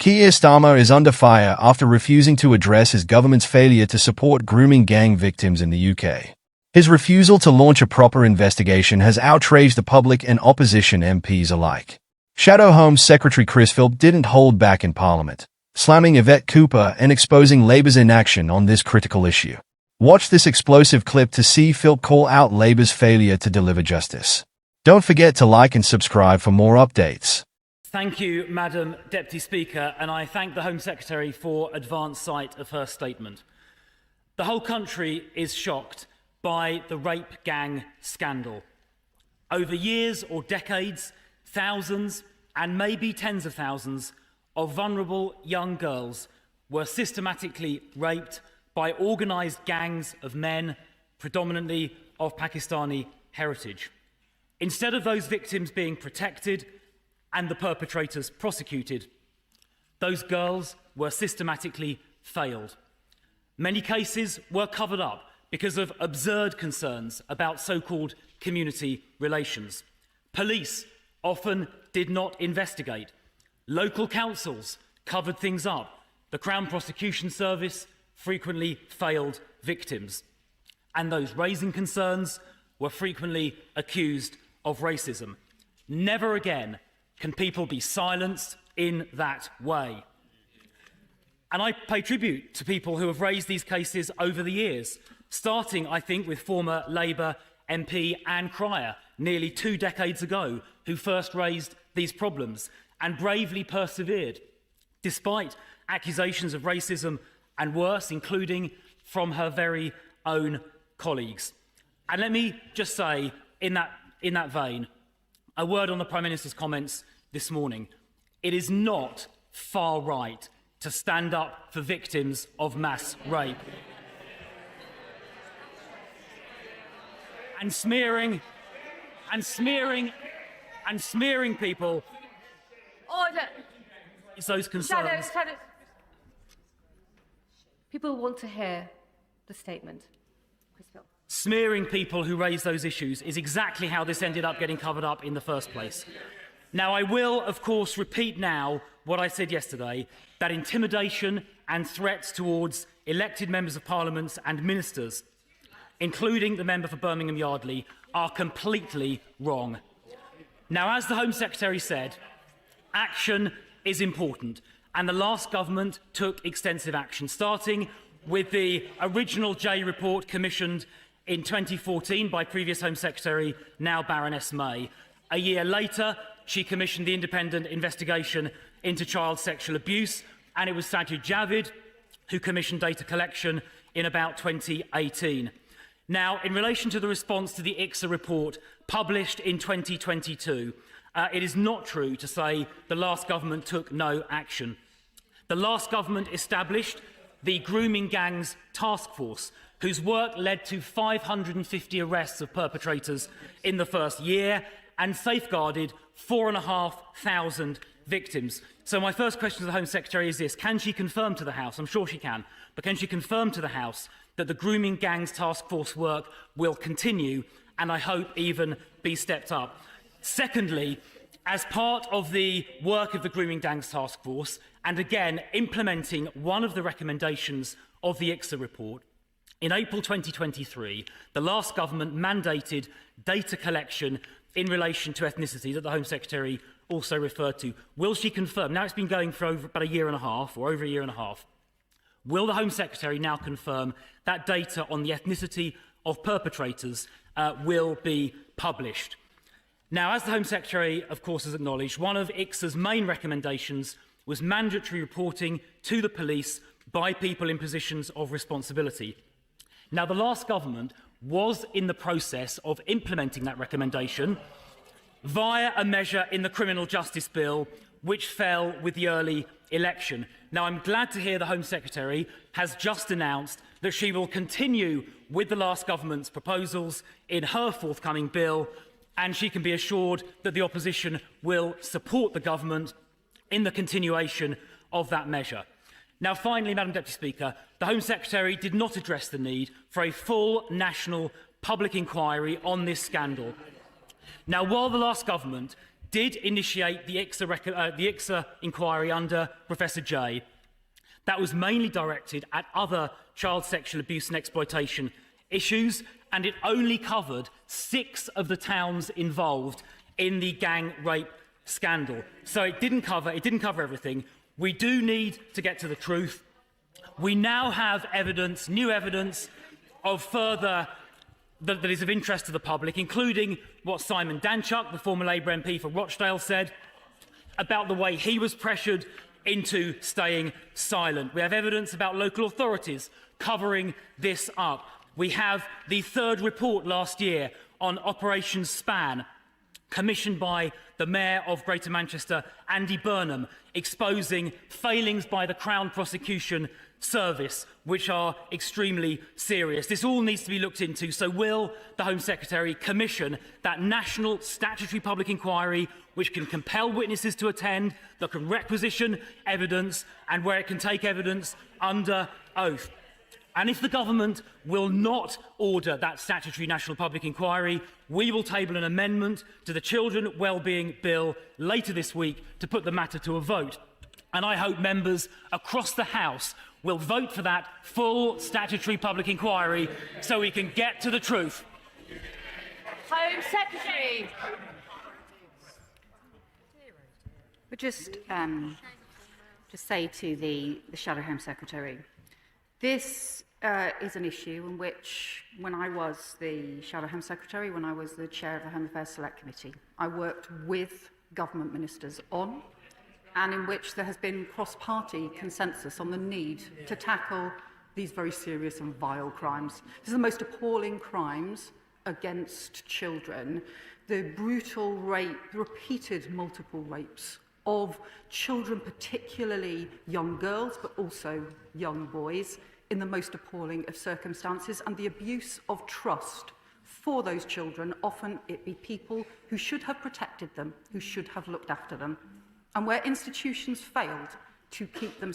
Keir Starmer is under fire after refusing to address his government's failure to support grooming gang victims in the UK. His refusal to launch a proper investigation has outraged the public and opposition MPs alike. Shadow Home Secretary Jess Phillips didn't hold back in Parliament, slamming Yvette and exposing Labour's inaction on this critical issue. Watch this explosive clip to see Phillips call out Labour's failure to deliver justice. Don't forget to like and subscribe for more updates. Thank you, Madam Deputy Speaker, and I thank the Home Secretary for advance sight of her statement. The whole country is shocked by the rape gang scandal. Over years or decades, thousands and maybe tens of thousands of vulnerable young girls were systematically raped by organised gangs of men, predominantly of Pakistani heritage. Instead of those victims being protected and the perpetrators prosecuted, those girls were systematically failed. Many cases were covered up because of absurd concerns about so-called community relations. Police often did not investigate. Local councils covered things up. The Crown Prosecution Service frequently failed victims. And those raising concerns were frequently accused of racism. Never again can people be silenced in that way. And I pay tribute to people who have raised these cases over the years, starting, I think, with former Labour MP Anne Cryer, nearly 2 decades ago, who first raised these problems and bravely persevered, despite accusations of racism and worse, including from her very own colleagues. And let me just say, in that vein, a word on the Prime Minister's comments this morning. It is not far right to stand up for victims of mass rape. And smearing people. Order. It's those concerns. Shadows. People want to hear the statement. Smearing people who raise those issues is exactly how this ended up getting covered up in the first place. Now, I will, of course, repeat now what I said yesterday, that intimidation and threats towards elected members of Parliament and ministers, including the member for Birmingham Yardley, are completely wrong. Now, as the Home Secretary said, action is important, and the last government took extensive action, starting with the original Jay report commissioned in 2014 by previous Home Secretary, now Baroness May. A year later, she commissioned the independent investigation into child sexual abuse, and it was Sajid Javid who commissioned data collection in about 2018. Now, in relation to the response to the ICSA report published in 2022, it is not true to say the last government took no action. The last government established the Grooming Gangs Task Force, whose work led to 550 arrests of perpetrators in the first year and safeguarded 4,500 victims. So my first question to the Home Secretary is this: can she confirm to the House, I'm sure she can, but can she confirm to the House that the Grooming Gangs Task Force work will continue and I hope even be stepped up? Secondly, as part of the work of the Grooming Gangs Task Force, and again implementing one of the recommendations of the ICSA report, in April 2023, the last government mandated data collection in relation to ethnicity that the Home Secretary also referred to. Will she confirm, now it's been going for about a year and a half, or over a year and a half, will the Home Secretary now confirm that data on the ethnicity of perpetrators will be published? Now, as the Home Secretary, of course, has acknowledged, one of ICSA's main recommendations was mandatory reporting to the police by people in positions of responsibility. Now, the last government was in the process of implementing that recommendation via a measure in the Criminal Justice Bill, which fell with the early election. Now, I'm glad to hear the Home Secretary has just announced that she will continue with the last government's proposals in her forthcoming bill, and she can be assured that the opposition will support the government in the continuation of that measure. Now, finally, Madam Deputy Speaker, the Home Secretary did not address the need for a full national public inquiry on this scandal. Now, while the last government did initiate the ICSA inquiry under Professor Jay. That was mainly directed at other child sexual abuse and exploitation issues, and it only covered 6 of the towns involved in the gang rape scandal. So it didn't cover everything. We do need to get to the truth. We now have evidence, new evidence of further that is of interest to the public, including what Simon Danchuk, the former Labour MP for Rochdale, said about the way he was pressured into staying silent. We have evidence about local authorities covering this up. We have the 3rd report last year on Operation Span, commissioned by the Mayor of Greater Manchester, Andy Burnham, exposing failings by the Crown Prosecution Service, which are extremely serious. This all needs to be looked into, so will the Home Secretary commission that national statutory public inquiry which can compel witnesses to attend, that can requisition evidence, and where it can take evidence under oath. And if the government will not order that statutory national public inquiry, we will table an amendment to the Children Wellbeing Bill later this week to put the matter to a vote. And I hope members across the House will vote for that full statutory public inquiry so we can get to the truth. Home Secretary. But just say to the Shadow Home Secretary, this is an issue in which, when I was the Shadow Home Secretary, when I was the Chair of the Home Affairs Select Committee, I worked with government ministers on, and in which there has been cross-party consensus on the need to tackle these very serious and vile crimes. These are the most appalling crimes against children. The brutal rape, the repeated multiple rapes of children, particularly young girls, but also young boys, in the most appalling of circumstances, and the abuse of trust for those children, often it be people who should have protected them, who should have looked after them, and where institutions failed to keep them